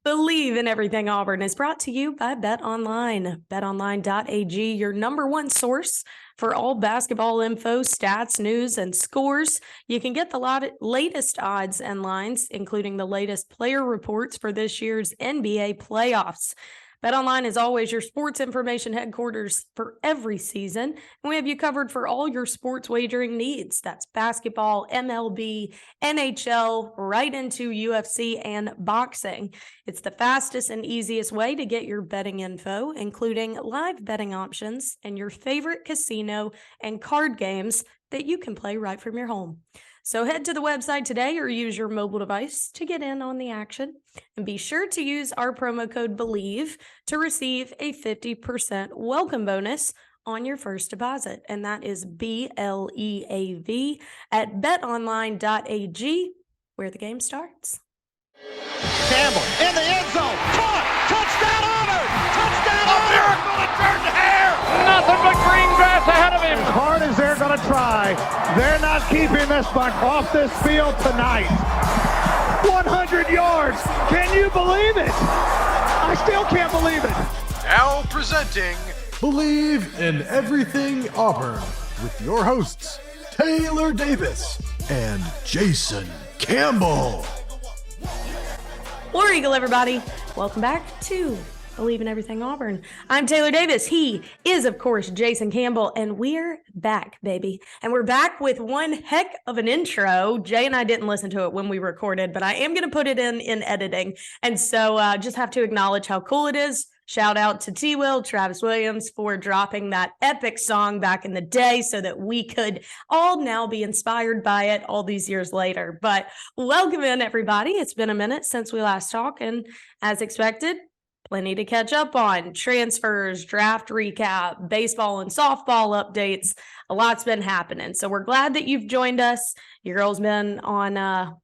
Believe in Everything Auburn is brought to you by BetOnline. BetOnline.ag, your number one source for all basketball info, stats, news, and scores. You can get the latest odds and lines, including the latest player reports for this year's NBA playoffs. BetOnline is always your sports information headquarters for every season, and we have you covered for all your sports wagering needs. That's basketball, MLB, NHL, right into UFC and boxing. It's the fastest and easiest way to get your betting info, including live betting options and your favorite casino and card games that you can play right from your home. So head to the website today or use your mobile device to get in on the action. And be sure to use our promo code BELIEVE to receive a 50% welcome bonus on your first deposit. And that is BLEAV at betonline.ag, where the game starts. Campbell in the end zone. Caught. Touchdown Auburn. Touchdown Auburn. A miracle to turn the hair. Nothing but green grass ahead of him. As hard as they're going to try, they're not keeping this one off this field tonight. 100 yards. Can you believe it? I still can't believe it. Now presenting Believe in Everything Auburn with your hosts, Taylor Davis and Jason Campbell. War Eagle, everybody. Welcome back to Believe in Everything Auburn. I'm Taylor Davis. He is, of course, Jason Campbell, and we're back, baby. And we're back with one heck of an intro. Jay and I didn't listen to it when we recorded, but I am going to put it in editing. And so just have to acknowledge how cool it is. Shout out to T-Will, Travis Williams, for dropping that epic song back in the day so that we could all now be inspired by it all these years later. But welcome in, everybody. It's been a minute since we last talked, and as expected, plenty to catch up on. Transfers, draft recap, baseball and softball updates. A lot's been happening. So we're glad that you've joined us. Your girl's been on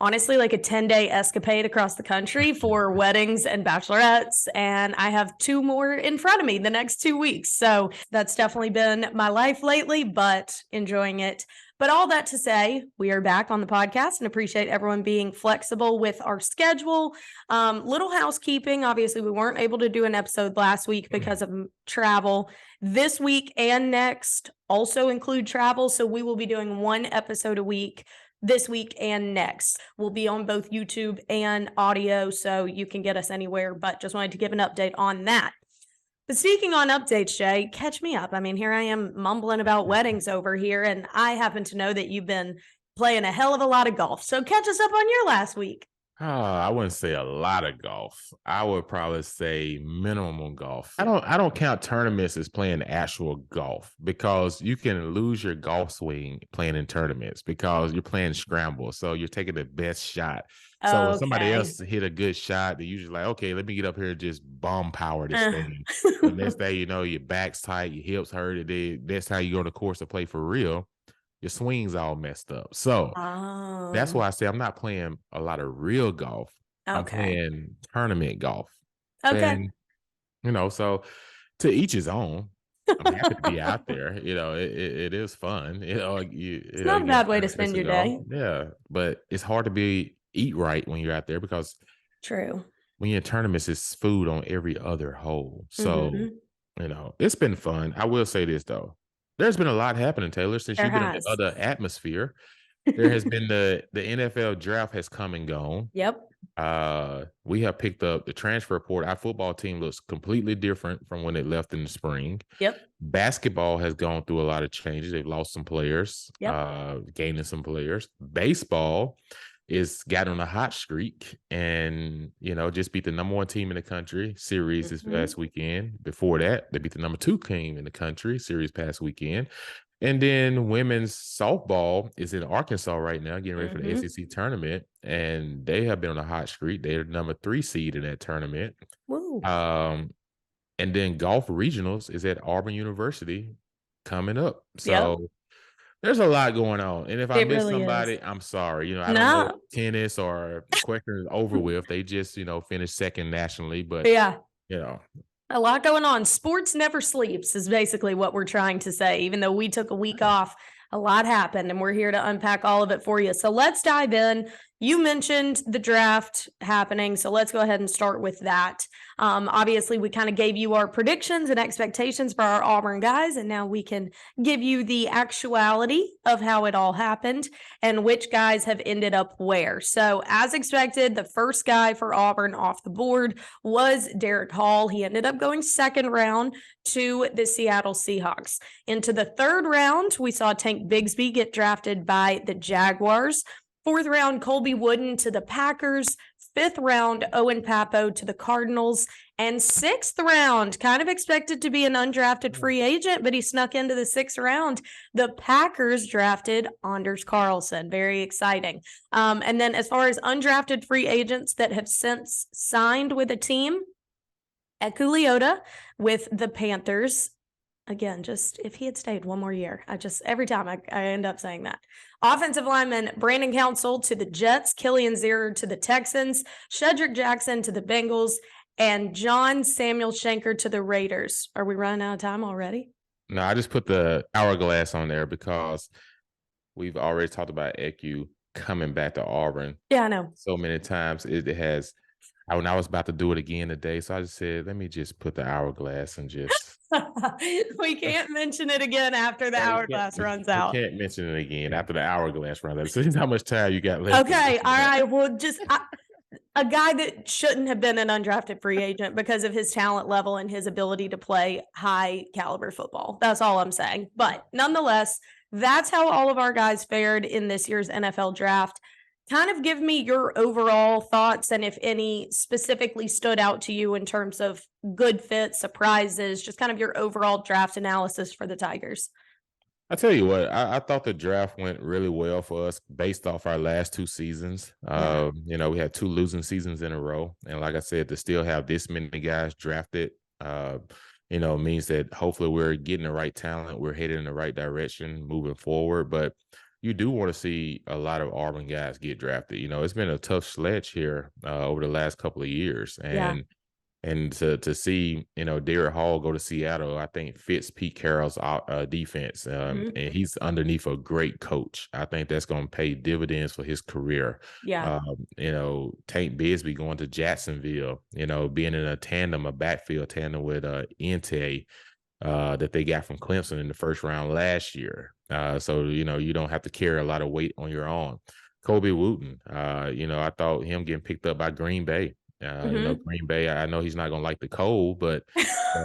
honestly like a 10-day escapade across the country for weddings and bachelorettes, and I have 2 more in front of me the next 2 weeks. So that's definitely been my life lately, but enjoying it. But all that to say, we are back on the podcast and appreciate everyone being flexible with our schedule. Little housekeeping. Obviously, we weren't able to do an episode last week because of travel. This week and next also include travel, so we will be doing 1 episode a week this week and next. We'll be on both YouTube and audio, so you can get us anywhere, but just wanted to give an update on that. But speaking on updates, Jay, catch me up. I mean, here I am mumbling about weddings over here, and I happen to know that you've been playing a hell of a lot of golf. So catch us up on your last week. I wouldn't say a lot of golf. I would probably say minimum golf. I don't count tournaments as playing actual golf, because you can lose your golf swing playing in tournaments because you're playing scramble. So you're taking the best shot. So when somebody else hit a good shot, they're usually like, okay, let me get up here and just bomb power this thing. The next day, you know, your back's tight, your hips hurt. That's how you go to the course to play for real. Your swing's all messed up. So that's why I say I'm not playing a lot of real golf. I'm playing tournament golf. Okay. And, you know, so to each his own. I'm happy to be out there. You know, it is fun. You know, it's not a bad way to spend your day. Yeah, but it's hard to eat right when you're out there, because true. When you're in tournaments, it's food on every other hole. So, you know, it's been fun. I will say this, though. There's been a lot happening, Taylor, since you've been in the other atmosphere. There has been the NFL draft has come and gone. Yep. We have picked up the transfer portal. Our football team looks completely different from when it left in the spring. Yep. Basketball has gone through a lot of changes. They've lost some players, gaining some players. Baseball is got on a hot streak and, you know, just beat the number 1 team in the country series this past weekend. Before that, they beat the number 2 team in the country series past weekend. And then women's softball is in Arkansas right now, getting ready for the SEC tournament, and they have been on a hot streak. They're the number 3 seed in that tournament. Woo. And then golf regionals is at Auburn University coming up. So there's a lot going on. And if I miss somebody, I'm sorry. You know, I don't know if tennis or question is over with. They just, you know, finished second nationally, but you know. A lot going on. Sports never sleeps is basically what we're trying to say. Even though we took a week off, a lot happened, and we're here to unpack all of it for you. So let's dive in. You mentioned the draft happening, so let's go ahead and start with that. Obviously, we kind of gave you our predictions and expectations for our Auburn guys, and now we can give you the actuality of how it all happened and which guys have ended up where. So, as expected, the first guy for Auburn off the board was Derek Hall. He ended up going second round to the Seattle Seahawks. Into the third round, we saw Tank Bigsby get drafted by the Jaguars. Fourth round, Colby Wooden to the Packers. Fifth round, Owen Papo to the Cardinals. And sixth round, kind of expected to be an undrafted free agent, but he snuck into the sixth round. The Packers drafted Anders Carlson. Very exciting. And then as far as undrafted free agents that have since signed with a team, Eku Leota with the Panthers. Again, just if he had stayed one more year, every time I end up saying that. Offensive lineman Brandon Council to the Jets, Killian Zierer to the Texans, Shedrick Jackson to the Bengals, and John Samuel Shanker to the Raiders. Are we running out of time already? No, I just put the hourglass on there because we've already talked about Eku coming back to Auburn. Yeah, I know. So many times it has. When I was about to do it again today, so I just said, let me just put the hourglass and just. We can't mention it again after the hourglass runs out. We can't mention it again after the hourglass runs out. So how much time you got left? Okay, all right. Well, just a guy that shouldn't have been an undrafted free agent because of his talent level and his ability to play high caliber football. That's all I'm saying. But nonetheless, that's how all of our guys fared in this year's NFL draft. Kind of give me your overall thoughts and if any specifically stood out to you in terms of good fits, surprises, just kind of your overall draft analysis for the Tigers. I tell you what, I thought the draft went really well for us based off our last two seasons. We had two losing seasons in a row. And like I said, to still have this many guys drafted, means that hopefully we're getting the right talent. We're headed in the right direction moving forward. But you do want to see a lot of Auburn guys get drafted. It's been a tough sledge here over the last couple of years. And to see, Derek Hall go to Seattle, I think fits Pete Carroll's defense. And he's underneath a great coach. I think that's going to pay dividends for his career. Yeah. Tank Bigsby going to Jacksonville, being in a backfield tandem with Ente that they got from Clemson in the first round last year. So you don't have to carry a lot of weight on your arm. Colby Wooten, I thought him getting picked up by Green Bay. Green Bay, I know he's not going to like the cold, but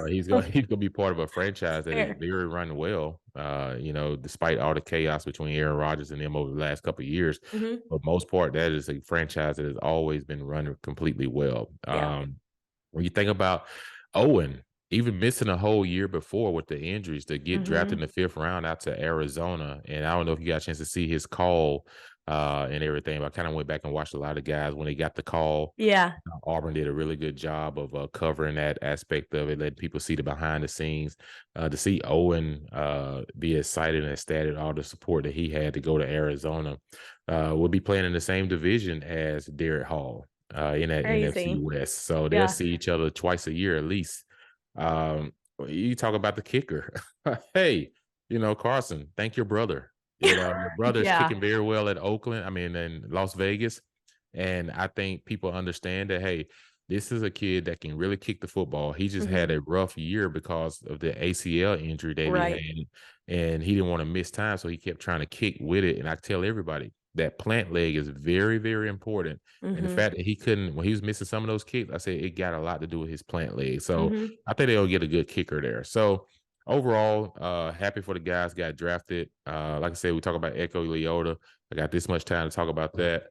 he's going to be part of a franchise that is very run well, despite all the chaos between Aaron Rodgers and them over the last couple of years. For most part, that is a franchise that has always been run completely well. When you think about Owen, even missing a whole year before with the injuries to get drafted in the fifth round out to Arizona. And I don't know if you got a chance to see his call and everything, but I kind of went back and watched a lot of guys when they got the call. Yeah. Auburn did a really good job of covering that aspect of it, letting people see the behind the scenes. To see Owen be excited and ecstatic all the support that he had to go to Arizona. We'll be playing in the same division as Derek Hall in that NFC West. So they'll see each other twice a year at least. You talk about the kicker. Hey, Carson, thank your brother. Your brother's kicking very well at in Las Vegas. And I think people understand that, hey, this is a kid that can really kick the football. He just had a rough year because of the ACL injury that he had. And he didn't want to miss time, so he kept trying to kick with it. And I tell everybody, that plant leg is very, very important. And the fact that he couldn't, when he was missing some of those kicks, I said it got a lot to do with his plant leg. So I think they'll get a good kicker there. So overall, happy for the guys got drafted. Like I said, we talk about Eku Leota. I got this much time to talk about that.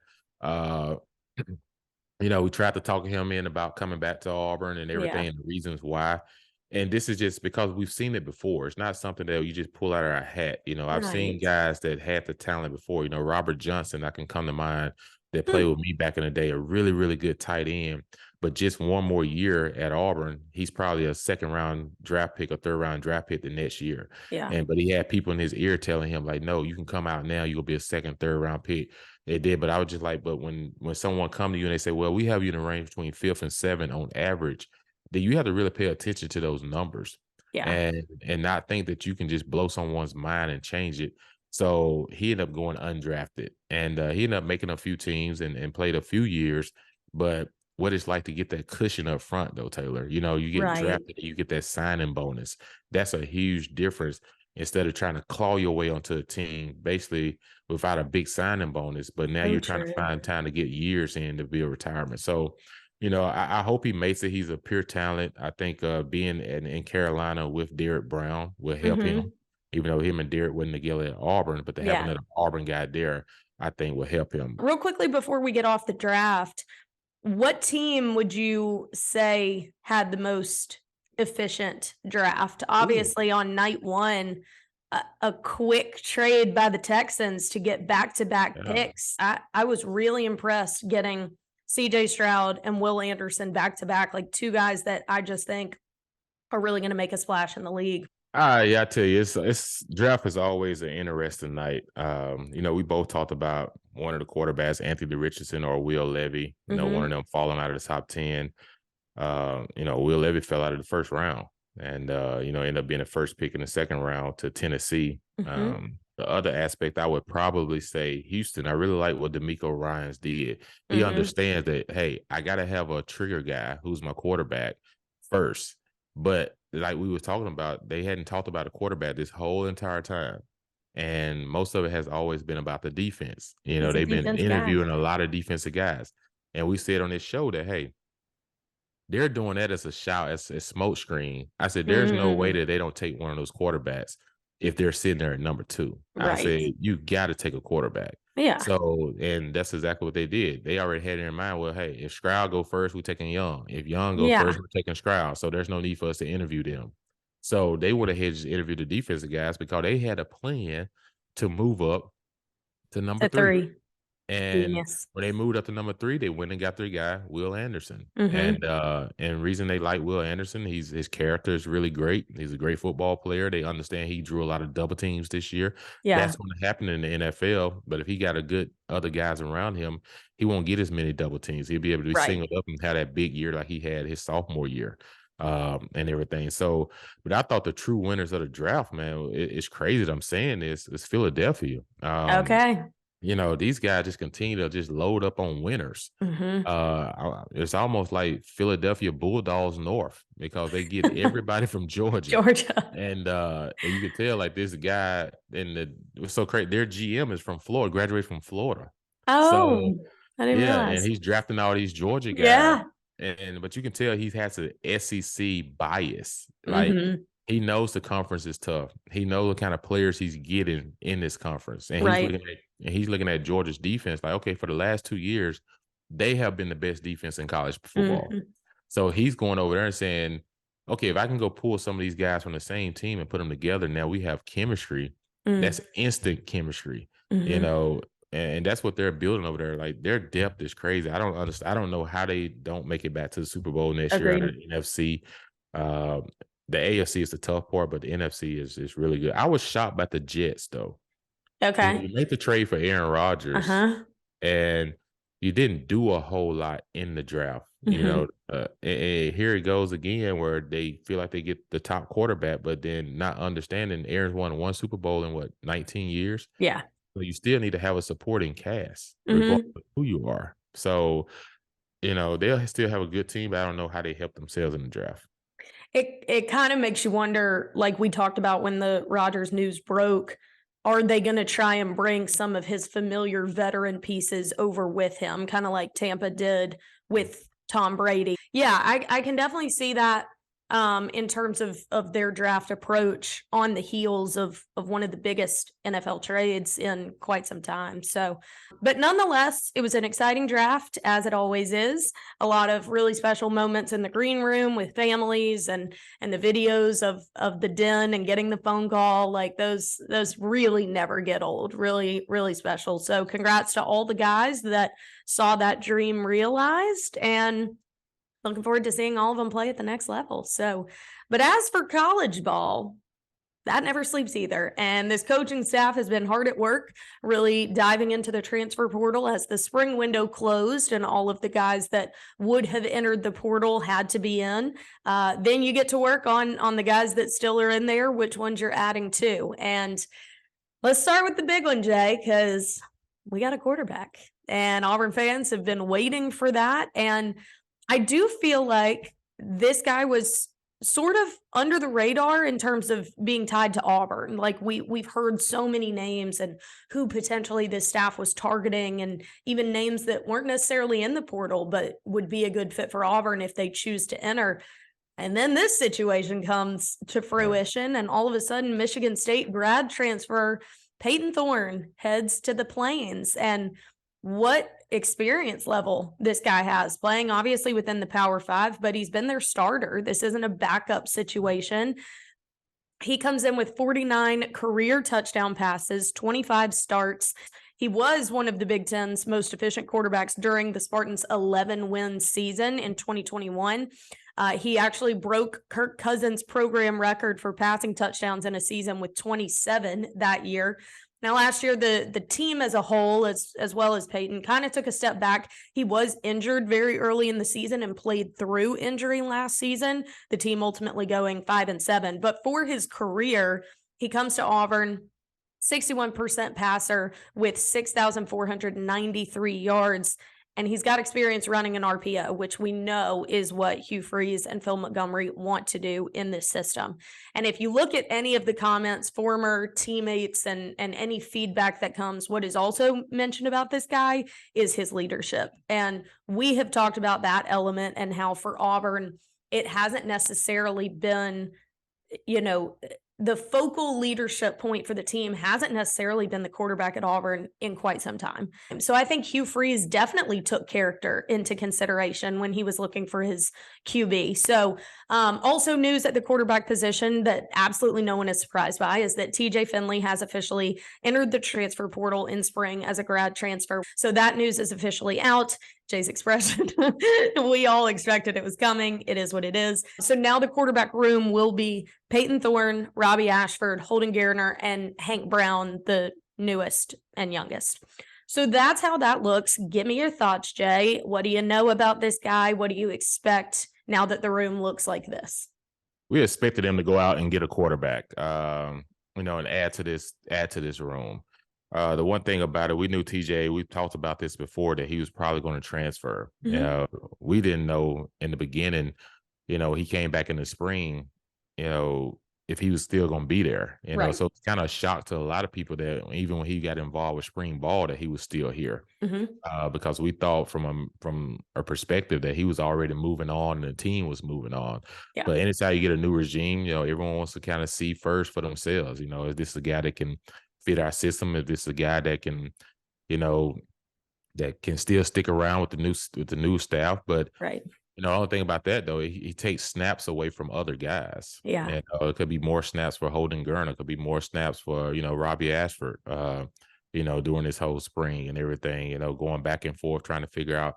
We tried to talk him in about coming back to Auburn and everything and the reasons why. And this is just because we've seen it before. It's not something that you just pull out of our hat. I've seen guys that had the talent before. Robert Johnson, I can come to mind, that played with me back in the day, a really, really good tight end. But just one more year at Auburn, he's probably a second-round draft pick or third-round draft pick the next year. Yeah. But he had people in his ear telling him, like, no, you can come out now. You'll be a second, third-round pick. They did, but I was just like, but when someone come to you and they say, well, we have you in a range between 5th and 7th on average, then you have to really pay attention to those numbers. Yeah. And not think that you can just blow someone's mind and change it. So he ended up going undrafted, and he ended up making a few teams and played a few years. But what it's like to get that cushion up front, though, Taylor, you know, you get Right. drafted, you get that signing bonus. That's a huge difference instead of trying to claw your way onto a team basically without a big signing bonus. But now you're trying to find time to get years in to build retirement. So, you know, I hope he makes it. He's a pure talent. I think being in Carolina with Derek Brown will help him, even though him and Derek wasn't together at Auburn, but to have another Auburn guy there, I think will help him. Real quickly before we get off the draft, what team would you say had the most efficient draft? Obviously, on night one, a quick trade by the Texans to get back-to-back picks. I was really impressed getting CJ Stroud and Will Anderson back-to-back, like two guys that I just think are really going to make a splash in the league. Yeah, I tell you, it's draft is always an interesting night. You know, we both talked about one of the quarterbacks, Anthony Richardson or Will Levis, you know, one of them falling out of the top 10. You know, Will Levis fell out of the first round and, you know, ended up being the first pick in the second round to Tennessee. The other aspect, I would probably say Houston. I really like what DeMeco Ryans did. He understands that, hey, I got to have a trigger guy who's my quarterback first. But like we were talking about, they hadn't talked about a quarterback this whole entire time. And most of it has always been about the defense. You know, they've been interviewing a lot of defensive guys. And we said on this show that, hey, they're doing that as a shout, as a smoke screen. I said, there's no way that they don't take one of those quarterbacks if they're sitting there at number 2. I said, you got to take a quarterback. Yeah. So, and that's exactly what they did. They already had it in mind, well, hey, if Stroud go first, we're taking Young. If Young go first, we're taking Stroud. So there's no need for us to interview them. So they would have had to interview the defensive guys because they had a plan to move up to number 3. And when they moved up to number 3, they went and got their guy, Will Anderson. And reason they like Will Anderson, his character is really great. He's a great football player. They understand he drew a lot of double teams this year. That's going to happen in the NFL. But if he got a good other guys around him, he won't get as many double teams. He'll be able to be singled up and have that big year like he had his sophomore year. And everything. So, but I thought the true winners of the draft, man, it's crazy that I'm saying this, is Philadelphia. You know, these guys just continue to just load up on winners. It's almost like Philadelphia Bulldogs North because they get everybody from Georgia. And you can tell like this guy it was so crazy. Their GM is from Florida, graduated from Florida. I didn't realize. And he's drafting all these Georgia guys. But you can tell he has an SEC bias. Like he knows the conference is tough. He knows the kind of players he's getting in this conference. And he's looking at Georgia's defense like, okay, for the last 2 years, they have been the best defense in college football. So he's going over there and saying, okay, if I can go pull some of these guys from the same team and put them together, now we have chemistry. That's instant chemistry, you know, and that's what they're building over there. Like their depth is crazy. I don't understand. I don't know how they don't make it back to the Super Bowl next year out of the NFC. The AFC is the tough part, but the NFC is really good. I was shocked by the Jets, though. You make the trade for Aaron Rodgers, and you didn't do a whole lot in the draft. You know, and here it goes again where they feel like they get the top quarterback, but then not understanding Aaron's won 1 Super Bowl in 19 years. So you still need to have a supporting cast, regardless of who you are. So, you know, they'll still have a good team, but I don't know how they help themselves in the draft. It kind of makes you wonder, like we talked about when the Rodgers news broke, are they going to try and bring some of his familiar veteran pieces over with him, kind of like Tampa did with Tom Brady? Yeah, I can definitely see that in terms of their draft approach on the heels of one of the biggest NFL trades in quite some time. So, but nonetheless, it was an exciting draft, as it always is. A lot of really special moments in the green room with families and the videos of the den and getting the phone call. Like those really never get old. Really, really special. So congrats to all the guys that saw that dream realized, and looking forward to seeing all of them play at the next level. So, but as for college ball, that never sleeps either. And this coaching staff has been hard at work, really diving into the transfer portal as the spring window closed and all of the guys that would have entered the portal had to be in. Then you get to work on the guys that still are in there, which ones you're adding to. And Let's start with the big one, Jay, because we got a quarterback, and Auburn fans have been waiting for that. And I do feel like this guy was sort of under the radar in terms of being tied to Auburn. Like we've heard so many names and who potentially this staff was targeting, and even names that weren't necessarily in the portal but would be a good fit for Auburn if they choose to enter. And then this situation comes to fruition, and all of a sudden, Michigan State grad transfer Payton Thorne heads to the Plains. And what experience level this guy has, playing obviously within the Power Five, but he's been their starter. This isn't a backup situation. He comes in with 49 career touchdown passes, 25 starts. He was one of the Big Ten's most efficient quarterbacks during the Spartans' 11-win season in 2021. He actually broke Kirk Cousins' program record for passing touchdowns in a season with 27 that year. Now, last year, the team as a whole, as well as Payton, kind of took a step back. He was injured very early in the season and played through injury last season, the team ultimately going 5-7. But for his career, he comes to Auburn, 61% passer with 6,493 yards. And he's got experience running an RPO, which we know is what Hugh Freeze and Phil Montgomery want to do in this system. And if you look at any of the comments, former teammates, and any feedback that comes, what is also mentioned about this guy is his leadership. And we have talked about that element and how for Auburn, it hasn't necessarily been, the focal leadership point for the team hasn't necessarily been the quarterback at Auburn in quite some time. So I think Hugh Freeze definitely took character into consideration when he was looking for his QB. So also news at the quarterback position that absolutely no one is surprised by is that TJ Finley has officially entered the transfer portal in spring as a grad transfer. So that news is officially out. Jay's expression. We all expected it was coming. It is what it is. So now the quarterback room will be Payton Thorne, Robbie Ashford, Holden Garner, and Hank Brown, the newest and youngest. So that's how that looks. Give me your thoughts, Jay. What do you know about this guy? What do you expect now that the room looks like this? We expected him to go out and get a quarterback, and add to this room. The one thing about it, we knew TJ, we've talked about this before, that he was probably going to transfer. Mm-hmm. We didn't know in the beginning, he came back in the spring, if he was still going to be there, Right. So it's kind of a shock to a lot of people that even when he got involved with spring ball, that he was still here. Mm-hmm. Because we thought from a perspective that he was already moving on and the team was moving on. Yeah. But anytime you get a new regime, everyone wants to kind of see first for themselves, is this a guy that can fit our system? If this is a guy that can, that can still stick around with the new staff. But right. The only thing about that though, he takes snaps away from other guys. Yeah. And it could be more snaps for Holden Garner, it could be more snaps for, Robbie Ashford, during this whole spring and everything, going back and forth, trying to figure out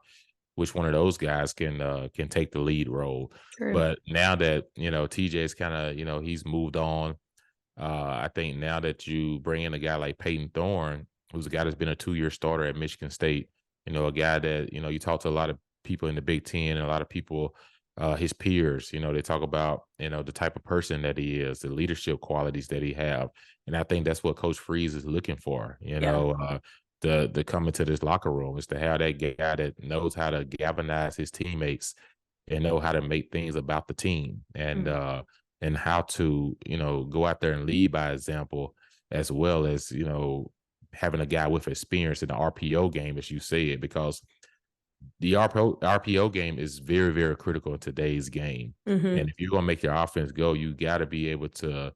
which one of those guys can take the lead role. True. But now that, TJ's kind of, he's moved on. I think now that you bring in a guy like Payton Thorne, who's a guy that's been a 2-year starter at Michigan State, a guy that, you talk to a lot of people in the Big Ten and a lot of people, his peers, they talk about, the type of person that he is, the leadership qualities that he have. And I think that's what Coach Freeze is looking for, to come into this locker room, is to have that guy that knows how to galvanize his teammates and know how to make things about the team. And, and how to, go out there and lead by example, as well as, having a guy with experience in the RPO game, as you said, because the RPO game is very, very critical in today's game. Mm-hmm. And if you're going to make your offense go, you got to be able to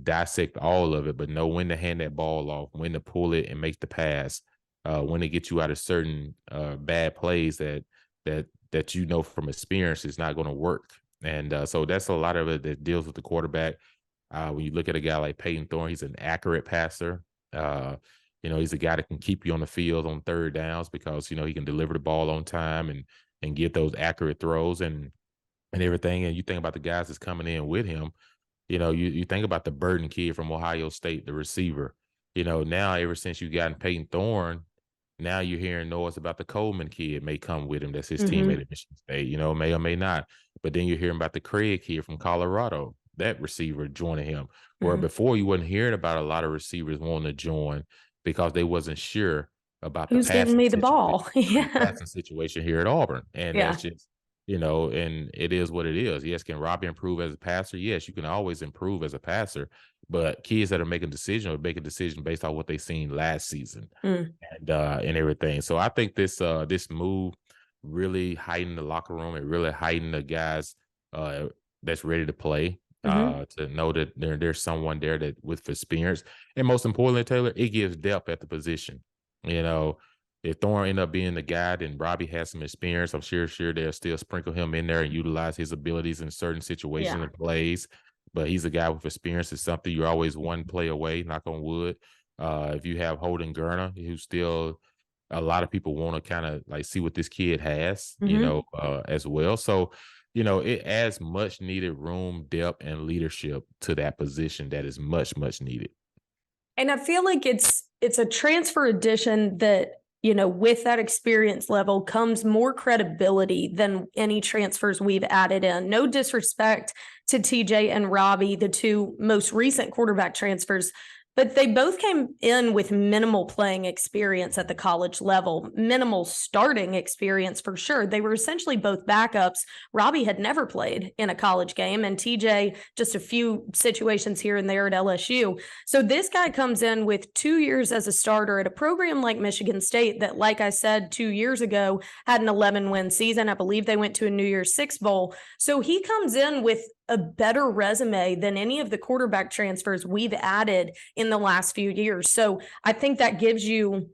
dissect all of it, but know when to hand that ball off, when to pull it and make the pass, when to get you out of certain bad plays that from experience is not going to work. And so that's a lot of it that deals with the quarterback. When you look at a guy like Payton Thorne, he's an accurate passer. He's a guy that can keep you on the field on third downs because, he can deliver the ball on time and get those accurate throws and everything. And you think about the guys that's coming in with him, you think about the Burden kid from Ohio State, the receiver. Now ever since you gotten Payton Thorne, now you're hearing noise about the Coleman kid may come with him. That's his teammate at Michigan State, may or may not. But then you're hearing about the Craig kid from Colorado. that receiver joining him. Where before you wasn't hearing about a lot of receivers wanting to join because they wasn't sure about Who's giving me the ball? Yeah. passing situation here at Auburn. And Yeah. that's just, and it is what it is. Yes, can Robbie improve as a passer? Yes, you can always improve as a passer. But kids that are making decisions are making decisions based on what they seen last season and everything. So I think this move really heightened the locker room. It really heightened the guys that's ready to play. To know that there's someone there that with experience, and most importantly, Taylor, it gives depth at the position. If Thorne ended up being the guy, then Robbie has some experience. I'm sure they'll still sprinkle him in there and utilize his abilities in certain situations and plays. But he's a guy with experience. It's something you're always one play away, knock on wood. If you have Holden Gurner, who's still a lot of people want to kind of like see what this kid has, as well. So, it adds much needed room, depth, and leadership to that position that is much, much needed. And I feel like it's a transfer addition that, with that experience level comes more credibility than any transfers we've added in. No disrespect to TJ and Robbie, the two most recent quarterback transfers, but they both came in with minimal playing experience at the college level, minimal starting experience for sure. They were essentially both backups. Robbie had never played in a college game, and TJ just a few situations here and there at LSU. So this guy comes in with 2 years as a starter at a program like Michigan State that, like I said, 2 years ago had an 11-win season. I believe they went to a New Year's Six bowl. So he comes in with a better resume than any of the quarterback transfers we've added in the last few years. So I think that gives you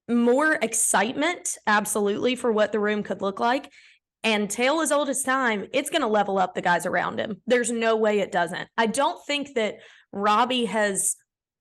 more excitement, absolutely, for what the room could look like. And tale as old as time, it's going to level up the guys around him. There's no way it doesn't. I don't think that Robbie has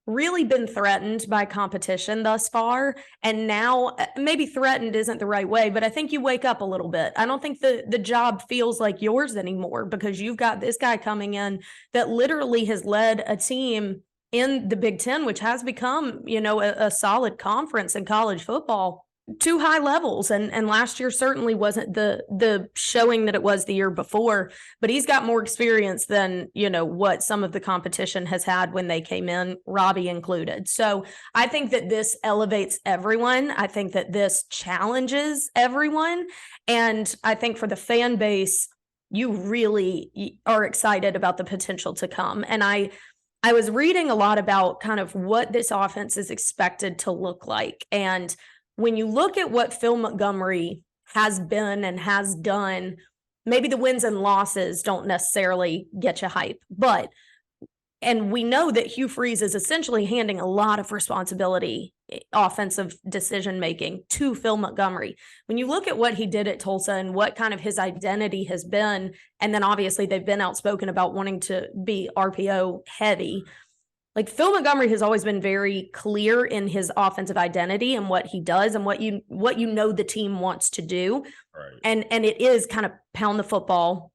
really been threatened by competition thus far. And now maybe threatened isn't the right way, but I think you wake up a little bit. I don't think the job feels like yours anymore because you've got this guy coming in that literally has led a team in the Big Ten, which has become, a solid conference in college football, to high levels. And last year certainly wasn't the showing that it was the year before, but he's got more experience than, what some of the competition has had when they came in, Robbie included. So I think that this elevates everyone. I think that this challenges everyone. And I think for the fan base, you really are excited about the potential to come. And I was reading a lot about kind of what this offense is expected to look like. And when you look at what Phil Montgomery has been and has done, maybe the wins and losses don't necessarily get you hype, and we know that Hugh Freeze is essentially handing a lot of responsibility, offensive decision-making, to Phil Montgomery. When you look at what he did at Tulsa and what kind of his identity has been, and then obviously they've been outspoken about wanting to be RPO heavy, like Phil Montgomery has always been very clear in his offensive identity and what he does and what the team wants to do. Right. And it is kind of pound the football.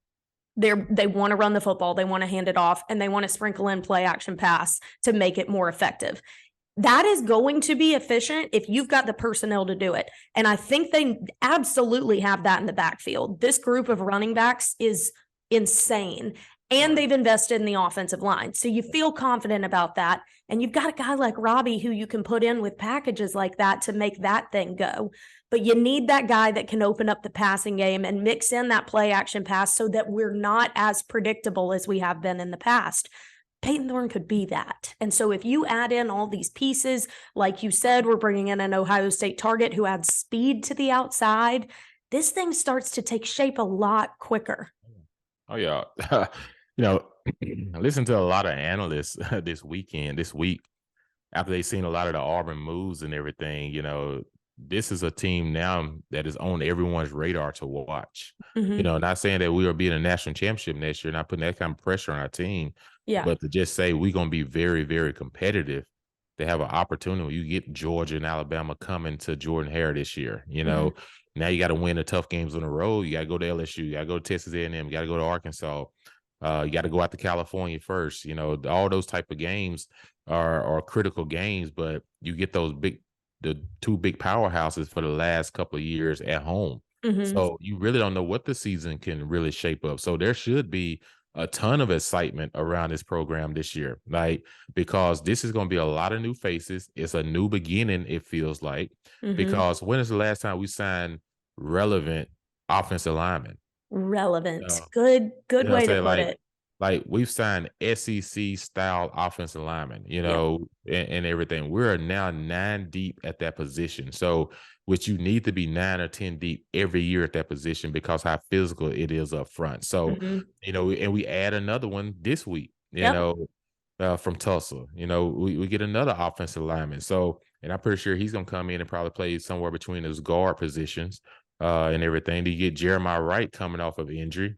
They want to run the football, they want to hand it off, and they want to sprinkle in play action pass to make it more effective. That is going to be efficient if you've got the personnel to do it. And I think they absolutely have that in the backfield. This group of running backs is insane. And they've invested in the offensive line. So you feel confident about that. And you've got a guy like Robbie who you can put in with packages like that to make that thing go. But you need that guy that can open up the passing game and mix in that play action pass so that we're not as predictable as we have been in the past. Payton Thorne could be that. And so if you add in all these pieces, like you said, we're bringing in an Ohio State target who adds speed to the outside, this thing starts to take shape a lot quicker. Oh, yeah. I listened to a lot of analysts this week, after they've seen a lot of the Auburn moves and everything. This is a team now that is on everyone's radar to watch. Not saying that we will be in a national championship next year, not putting that kind of pressure on our team. Yeah. But to just say we're going to be very, very competitive, to have an opportunity. You get Georgia and Alabama coming to Jordan-Hare this year. Now you got to win the tough games on the road. You got to go to LSU. You got to go to Texas A&M. You got to go to Arkansas. You got to go out to California first. All those type of games are critical games, but you get the two big powerhouses for the last couple of years at home. So you really don't know what the season can really shape up. So there should be a ton of excitement around this program this year, like, because this is going to be a lot of new faces. It's a new beginning, it feels like, because when is the last time we signed relevant offensive linemen? Relevant. Uh, Good you know what I'm way to saying? put it. Like we've signed SEC style offensive linemen, and everything. We're now 9 deep at that position. So, which you need to be 9 or 10 deep every year at that position because how physical it is up front. So, and we add another one this week, from Tulsa. We get another offensive lineman. So, and I'm pretty sure he's going to come in and probably play somewhere between those guard positions and everything. To get Jeremiah Wright coming off of injury.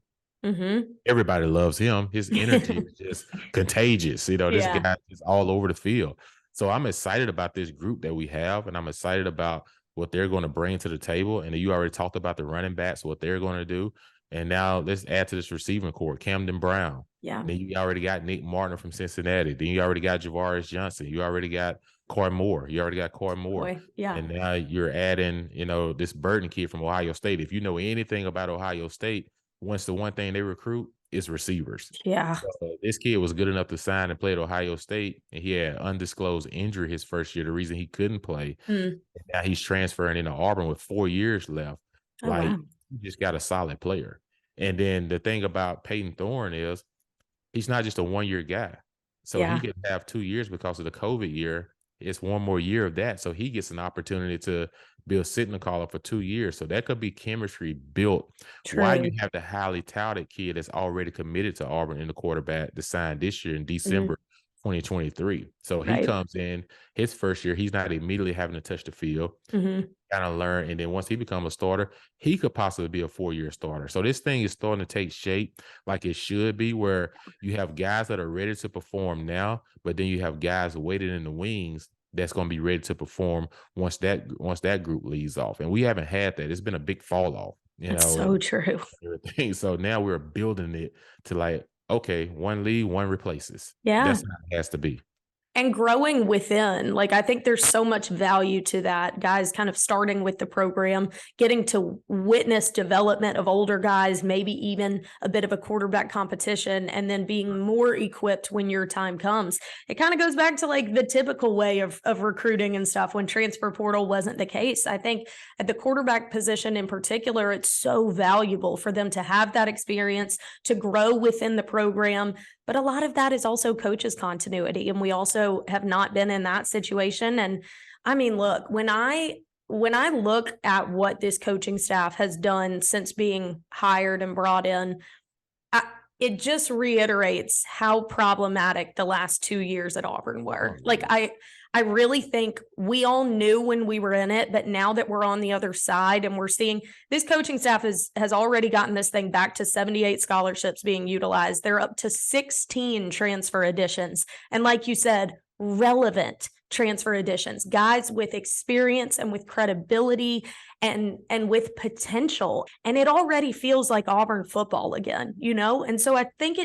Everybody loves him. His energy is just contagious. This guy is all over the field. So I'm excited about this group that we have, and I'm excited about what they're going to bring to the table. And you already talked about the running backs, what they're going to do. And now let's add to this receiving corps, Camden Brown. Yeah. Then you already got Nick Martin from Cincinnati. Then you already got Javaris Johnson. You already got Coy Moore. Boy, yeah. And now you're adding, this Burton kid from Ohio State. If you know anything about Ohio State, once the one thing they recruit is receivers. Yeah. So this kid was good enough to sign and play at Ohio State, and he had undisclosed injury his first year. The reason he couldn't play. And now he's transferring into Auburn with 4 years left. You just got a solid player. And then the thing about Payton Thorne is he's not just a 1-year guy. So he could have 2 years because of the COVID year. It's one more year of that. So he gets an opportunity to be a sitting caller for 2 years. So that could be chemistry built. True. Why you have the highly touted kid that's already committed to Auburn in the quarterback to sign this year in December 2023. So he comes in his first year. He's not immediately having to touch the field, kind of learn. And then once he becomes a starter, he could possibly be a 4-year starter. So this thing is starting to take shape like it should be, where you have guys that are ready to perform now, but then you have guys waiting in the wings that's going to be ready to perform once that group leaves off. And we haven't had that. It's been a big fall off, That's so true. Everything. So now we're building it to like, okay, one lead, one replaces. Yeah. That's how it has to be. And growing within, like, I think there's so much value to that. Guys kind of starting with the program, getting to witness development of older guys, maybe even a bit of a quarterback competition, and then being more equipped when your time comes. It kind of goes back to like the typical way of recruiting and stuff when transfer portal wasn't the case. I think at the quarterback position in particular, it's so valuable for them to have that experience, to grow within the program. But a lot of that is also coaches' continuity. And we also have not been in that situation. And I mean, look, when I look at what this coaching staff has done since being hired and brought in, it just reiterates how problematic the last 2 years at Auburn were. Like, I really think we all knew when we were in it, but now that we're on the other side and we're seeing this coaching staff has already gotten this thing back to 78 scholarships being utilized. They're up to 16 transfer additions. And like you said, relevant transfer additions, guys with experience and with credibility and with potential. And it already feels like Auburn football again, And so I think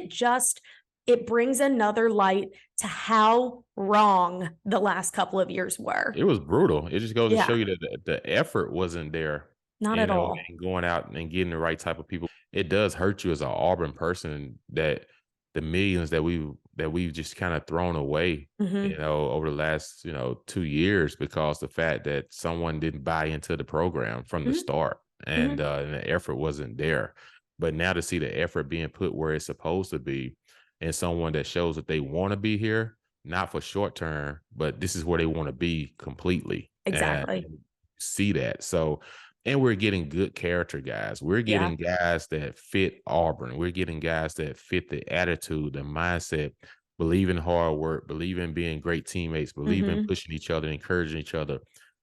it brings another light to how wrong the last couple of years were. It was brutal. It just goes to show you that the effort wasn't there. Not at all. And going out and getting the right type of people. It does hurt you as an Auburn person that the millions that we've just kind of thrown away, over the last, 2 years because the fact that someone didn't buy into the program from the start and the effort wasn't there. But now to see the effort being put where it's supposed to be, and someone that shows that they want to be here, not for short term, but this is where they want to be completely. Exactly. And see that. So, and we're getting good character guys. We're getting guys that fit Auburn. We're getting guys that fit the attitude, the mindset, believe in hard work, believe in being great teammates, believe in pushing each other, encouraging each other,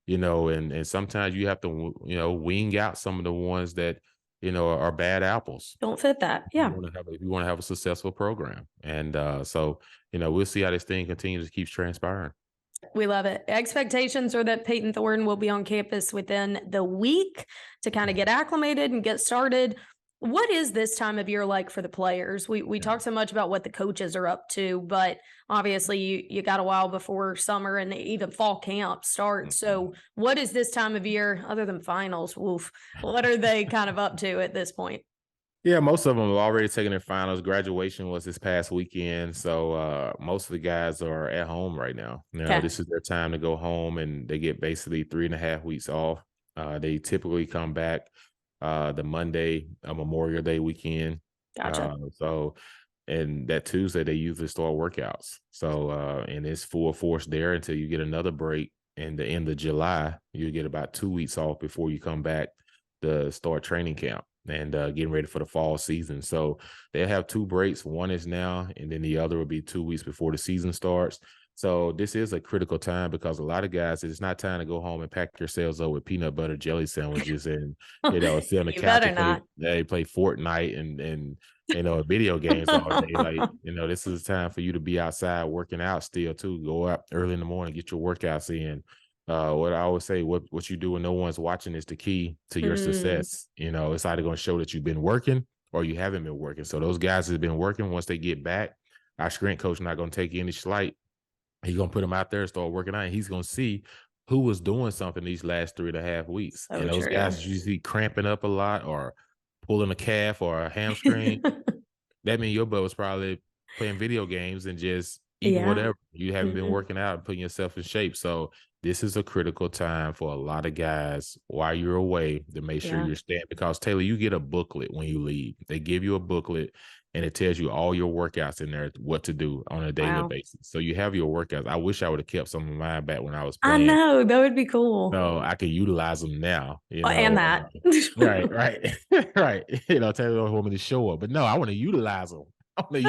and sometimes you have to, wing out some of the ones that, are bad apples. Don't fit that. Yeah. If you want to have a successful program. And so, we'll see how this thing continues to keep transpiring. We love it. Expectations are that Payton Thorne will be on campus within the week to kind of get acclimated and get started. What is this time of year like for the players? We talk so much about what the coaches are up to, but obviously you got a while before summer and even fall camp starts. So what is this time of year other than finals? Woof. What are they kind of up to at this point? Yeah, most of them have already taken their finals. Graduation was this past weekend, so most of the guys are at home right now. Okay. This is their time to go home, and they get basically 3.5 weeks off. They typically come back the Monday, Memorial Day weekend. Gotcha. And that Tuesday they usually start workouts. So and it's full force there until you get another break in the end of July. You get about 2 weeks off before you come back to start training camp and getting ready for the fall season. So they'll have 2 breaks. One is now, and then the other will be 2 weeks before the season starts. So this is a critical time because a lot of guys, it's not time to go home and pack yourselves up with peanut butter jelly sandwiches and, sit on the You couch better and not. play Fortnite and video games all day. Like, this is time for you to be outside working out still too. Go up early in the morning, get your workouts in. What I always say, what you do when no one's watching is the key to your success. It's either going to show that you've been working or you haven't been working. So those guys that have been working, once they get back, our strength coach not going to take any slight. He's going to put them out there and start working out. And he's going to see who was doing something these last 3.5 weeks. So and those true. guys you see cramping up a lot or pulling a calf or a hamstring. That means your butt was probably playing video games and just eating whatever. You haven't been working out and putting yourself in shape. So this is a critical time for a lot of guys while you're away to make sure you're staying. Because, Taylor, you get a booklet when you leave. They give you a booklet, and it tells you all your workouts in there, what to do on a daily basis. So you have your workouts. I wish I would have kept some of mine back when I was playing. I know. That would be cool. So I can utilize them now. And that. Right. Right. Taylor don't want me to show up. But no, I want to utilize them. But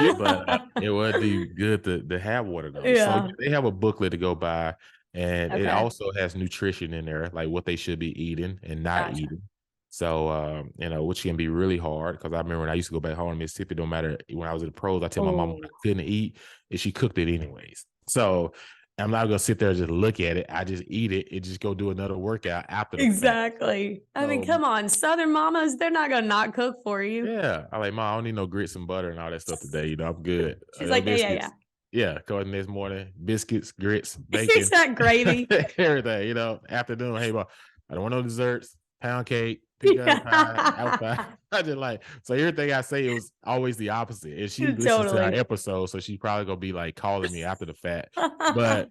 it would be good to have one of those. Yeah. So they have a booklet to go by. And it also has nutrition in there, like what they should be eating and not eating. So, which can be really hard because I remember when I used to go back home in Mississippi, no matter when I was in the pros, I tell my mom what I couldn't eat and she cooked it anyways. So I'm not going to sit there and just look at it. I just eat it and just go do another workout after the Exactly. I mean, come on. Southern mamas, they're not going to not cook for you. Yeah. I'm like, Mom, I don't need no grits and butter and all that stuff today. I'm good. She's like, yeah. Yeah, go next morning, biscuits, grits, bacon. Is that gravy? Everything, afternoon. Hey, Mom, I don't want no desserts, pound cake, pecan pie, apple pie. I just so everything I say, it was always the opposite. And she listens to our episode, so she's probably going to be like calling me after the fact. But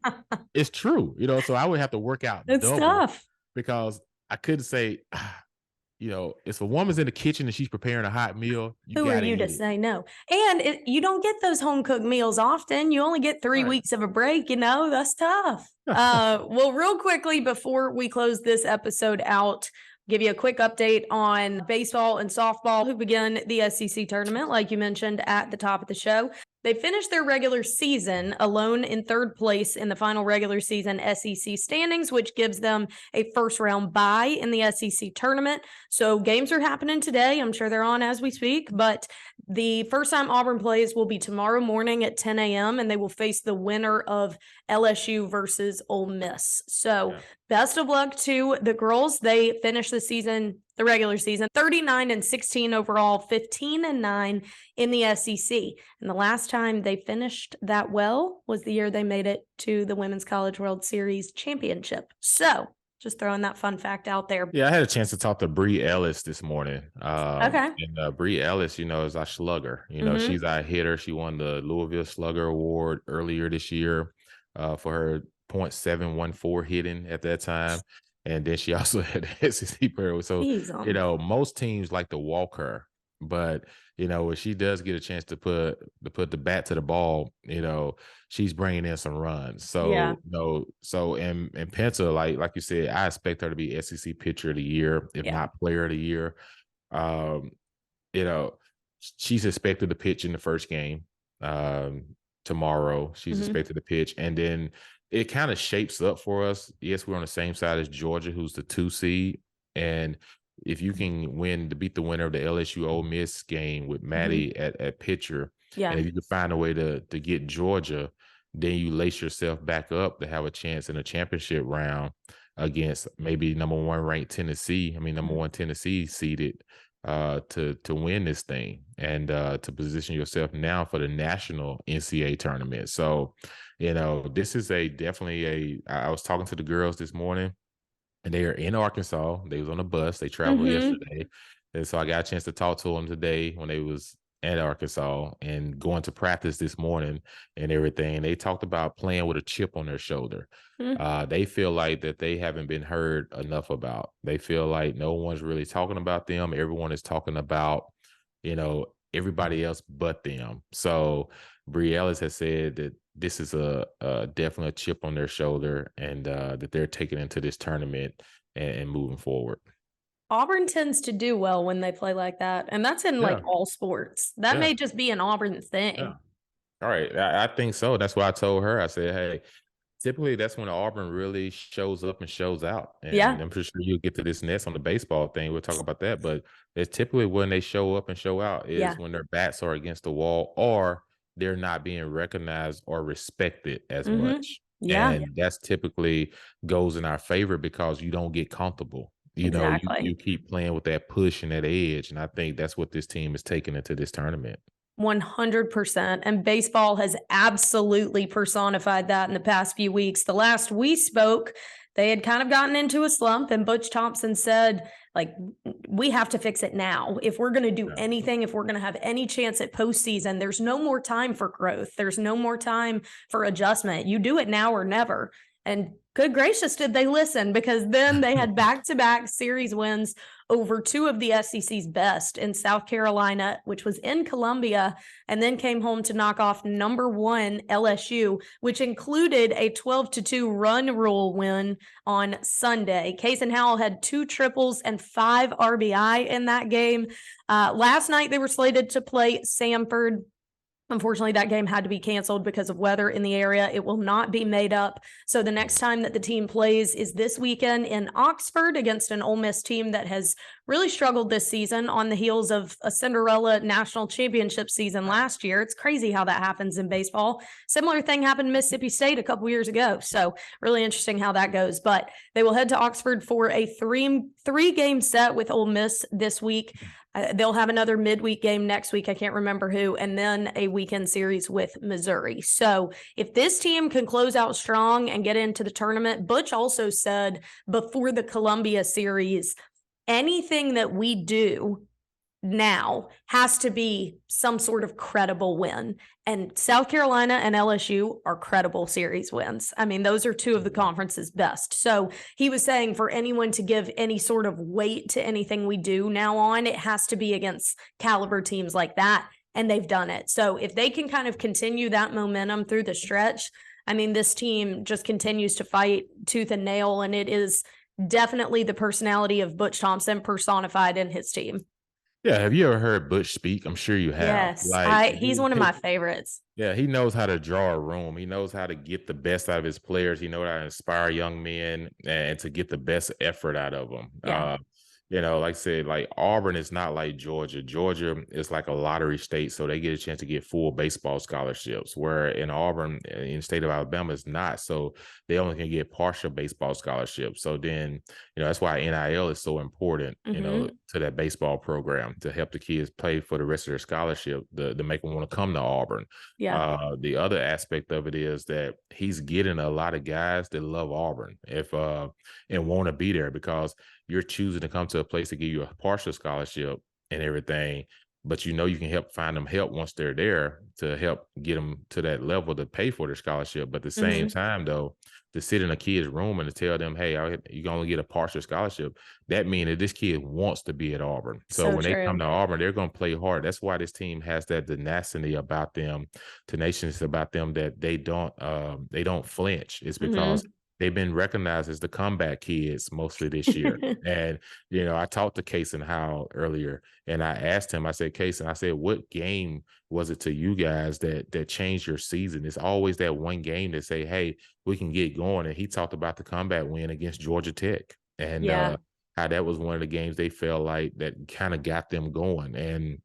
it's true, so I would have to work out double tough. Because I couldn't say, if a woman's in the kitchen and she's preparing a hot meal, who are you to say no? And you don't get those home cooked meals often. You only get 3 weeks of a break. That's tough. Well, real quickly before we close this episode out, give you a quick update on baseball and softball who began the SEC tournament, like you mentioned at the top of the show. They finished their regular season alone in third place in the final regular season SEC standings, which gives them a first round bye in the SEC tournament. So games are happening today. I'm sure they're on as we speak, but the first time Auburn plays will be tomorrow morning at 10 a.m. and they will face the winner of LSU versus Ole Miss. So best of luck to the girls. They finished the regular season, 39-16 overall, 15-9 in the SEC. And the last time they finished that well was the year they made it to the Women's College World Series Championship. So just throwing that fun fact out there. Yeah, I had a chance to talk to Bree Ellis this morning. And Bree Ellis, is our slugger. She's our hitter. She won the Louisville Slugger Award earlier this year for her .714 hitting at that time. And then she also had the SEC player. So, most teams like to walk her. But, when she does get a chance to put the bat to the ball, she's bringing in some runs. So, and Penta, like you said, I expect her to be SEC pitcher of the year, if not player of the year. She's expected to pitch in the first game tomorrow. She's expected to pitch. And then it kind of shapes up for us. Yes, we're on the same side as Georgia, who's the 2 seed. And if you can beat the winner of the LSU Ole Miss game with Maddie at pitcher, and if you can find a way to get Georgia, then you lace yourself back up to have a chance in a championship round against maybe number one ranked Tennessee. Number one Tennessee seeded to win this thing and to position yourself now for the national NCAA tournament. So, this is definitely I was talking to the girls this morning. And they are in Arkansas. They was on a bus. They traveled yesterday. And so I got a chance to talk to them today when they was at Arkansas and going to practice this morning and everything. They talked about playing with a chip on their shoulder. They feel like that they haven't been heard enough about. They feel like no one's really talking about them. Everyone is talking about, everybody else but them. So Bree Ellis has said that this is a definitely a chip on their shoulder, and that they're taking into this tournament and moving forward. Auburn tends to do well when they play like that, and that's in like all sports. That may just be an Auburn thing. Yeah. All right, I think so. That's why I told her. I said, hey, typically that's when Auburn really shows up and shows out. And I'm pretty sure you'll get to this next on the baseball thing. We'll talk about that, but it's typically when they show up and show out is when their bats are against the wall or they're not being recognized or respected as much. And that's typically goes in our favor because you don't get comfortable. You keep playing with that push and that edge. And I think that's what this team is taking into this tournament. 100%. And baseball has absolutely personified that in the past few weeks. The last we spoke, they had kind of gotten into a slump, and Butch Thompson said, like, we have to fix it now. If we're going to do anything, if we're going to have any chance at postseason, there's no more time for growth. There's no more time for adjustment. You do it now or never. And good gracious, did they listen? Because then they had back-to-back series wins over two of the SEC's best in South Carolina, which was in Columbia, and then came home to knock off number 1 LSU, which included a 12-2 run rule win on Sunday. Case and Howell had 2 triples and 5 RBI in that game. Last night, they were slated to play Samford. Unfortunately, that game had to be canceled because of weather in the area. It will not be made up. So the next time that the team plays is this weekend in Oxford against an Ole Miss team that has really struggled this season on the heels of a Cinderella national championship season last year. It's crazy how that happens in baseball. Similar thing happened in Mississippi State a couple years ago. So really interesting how that goes. But they will head to Oxford for a three-game set with Ole Miss this week. They'll have another midweek game next week. I can't remember who, and then a weekend series with Missouri. So if this team can close out strong and get into the tournament, Butch also said before the Columbia series, anything that we do now has to be some sort of credible win. And South Carolina and LSU are credible series wins. I mean, those are two of the conference's best. So he was saying for anyone to give any sort of weight to anything we do now on, it has to be against caliber teams like that. And they've done it. So if they can kind of continue that momentum through the stretch, I mean, this team just continues to fight tooth and nail. And it is definitely the personality of Butch Thompson personified in his team. Yeah, have you ever heard Butch speak? I'm sure you have. Yes, he's one of my favorites. Yeah, he knows how to draw a room. He knows how to get the best out of his players. He knows how to inspire young men and to get the best effort out of them. Yeah. Like I said, like Auburn is not like Georgia. Georgia is like a lottery state, so they get a chance to get full baseball scholarships, where in Auburn, in the state of Alabama, is not. So they only can get partial baseball scholarships. So then, that's why NIL is so important, to that baseball program to help the kids play for the rest of their scholarship, to make them want to come to Auburn. Yeah. The other aspect of it is that he's getting a lot of guys that love Auburn and want to be there, because you're choosing to come to a place to give you a partial scholarship and everything, but you can help find them help once they're there to help get them to that level to pay for their scholarship. But at the same time, though, to sit in a kid's room and to tell them, hey, you can only get a partial scholarship, that means that this kid wants to be at Auburn. So when they come to Auburn, they're going to play hard. That's why this team has that tenacity about them, tenacious about them, that they don't flinch. It's because they've been recognized as the comeback kids mostly this year. And, I talked to Case and Howell earlier, and I asked him, I said, Case, and I said, what game was it to you guys that changed your season? It's always that one game that say, hey, we can get going. And he talked about the comeback win against Georgia Tech, and how that was one of the games they felt like that kind of got them going. And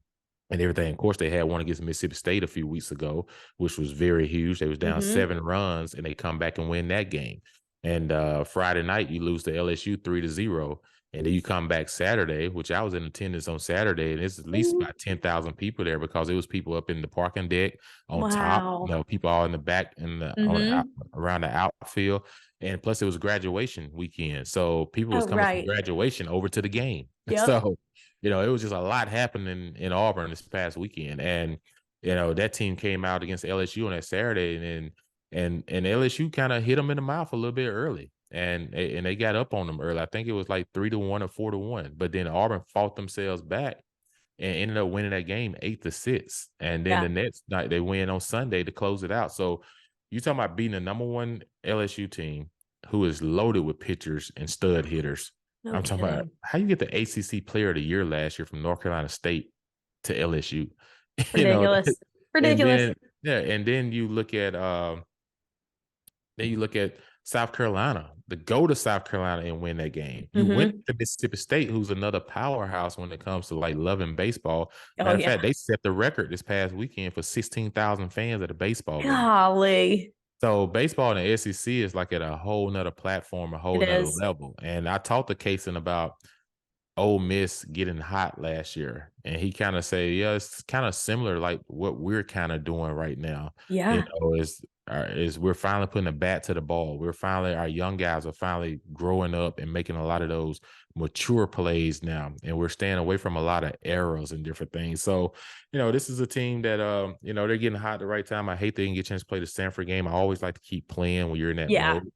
everything. Of course, they had one against Mississippi State a few weeks ago, which was very huge. They was down 7 runs, and they come back and win that game. And Friday night, you lose to LSU 3-0. And then you come back Saturday, which I was in attendance on Saturday, and it's at least about 10,000 people there, because it was people up in the parking deck on top, people all in the back and around the outfield. And plus, it was graduation weekend. So people was coming from graduation over to the game. Yep. So it was just a lot happening in Auburn this past weekend. And, that team came out against LSU on that Saturday, and LSU kind of hit them in the mouth a little bit early. And they got up on them early. I think it was like 3-1 or 4-1. But then Auburn fought themselves back and ended up winning that game 8-6. And then the next night they win on Sunday to close it out. So you talking about beating the number one LSU team who is loaded with pitchers and stud hitters. I'm talking about how you get the ACC Player of the Year last year from North Carolina State to LSU. Ridiculous. Ridiculous. And then you look at South Carolina, to go to South Carolina and win that game. You went to Mississippi State, who's another powerhouse when it comes to like loving baseball. Matter of fact, they set the record this past weekend for 16,000 fans at a baseball game. Golly. So baseball in the SEC is like at a whole nother platform, a whole nother level. And I talked to Kaysen about Ole Miss getting hot last year, and he kind of said, it's kind of similar like what we're kind of doing right now. Is we're finally putting a bat to the ball. Our young guys are finally growing up and making a lot of those mature plays now, and we're staying away from a lot of errors and different things. So, this is a team that they're getting hot at the right time. I hate they didn't get a chance to play the Stanford game. I always like to keep playing when you're in that mode.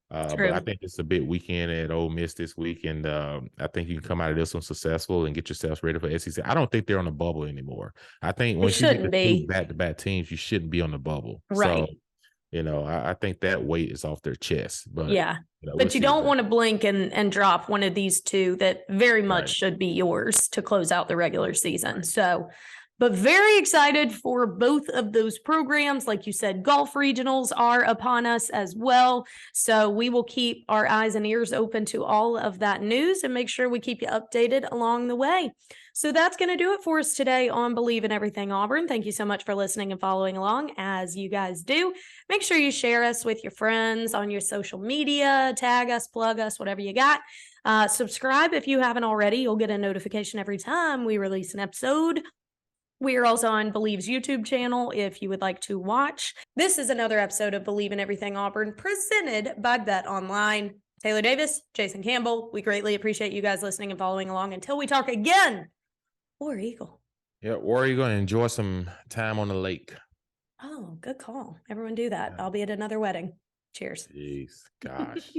But I think it's a big weekend at Ole Miss this week, and I think you can come out of this one successful and get yourselves ready for SEC. I don't think they're on the bubble anymore. I think once you get the two back-to-back teams, you shouldn't be on the bubble. Right. So, I think that weight is off their chest. But but you don't want to blink and drop one of these two that very much should be yours to close out the regular season. So. But very excited for both of those programs. Like you said, golf regionals are upon us as well. So we will keep our eyes and ears open to all of that news and make sure we keep you updated along the way. So that's going to do it for us today on Believe in Everything Auburn. Thank you so much for listening and following along as you guys do. Make sure you share us with your friends on your social media, tag us, plug us, whatever you got. Subscribe if you haven't already. You'll get a notification every time we release an episode. We are also on Believe's YouTube channel if you would like to watch. This is another episode of Believe in Everything Auburn presented by Bet Online. Taylor Davis, Jason Campbell, we greatly appreciate you guys listening and following along. Until we talk again, War Eagle. Yeah, War Eagle, and enjoy some time on the lake. Oh, good call. Everyone do that. I'll be at another wedding. Cheers. Jeez, gosh.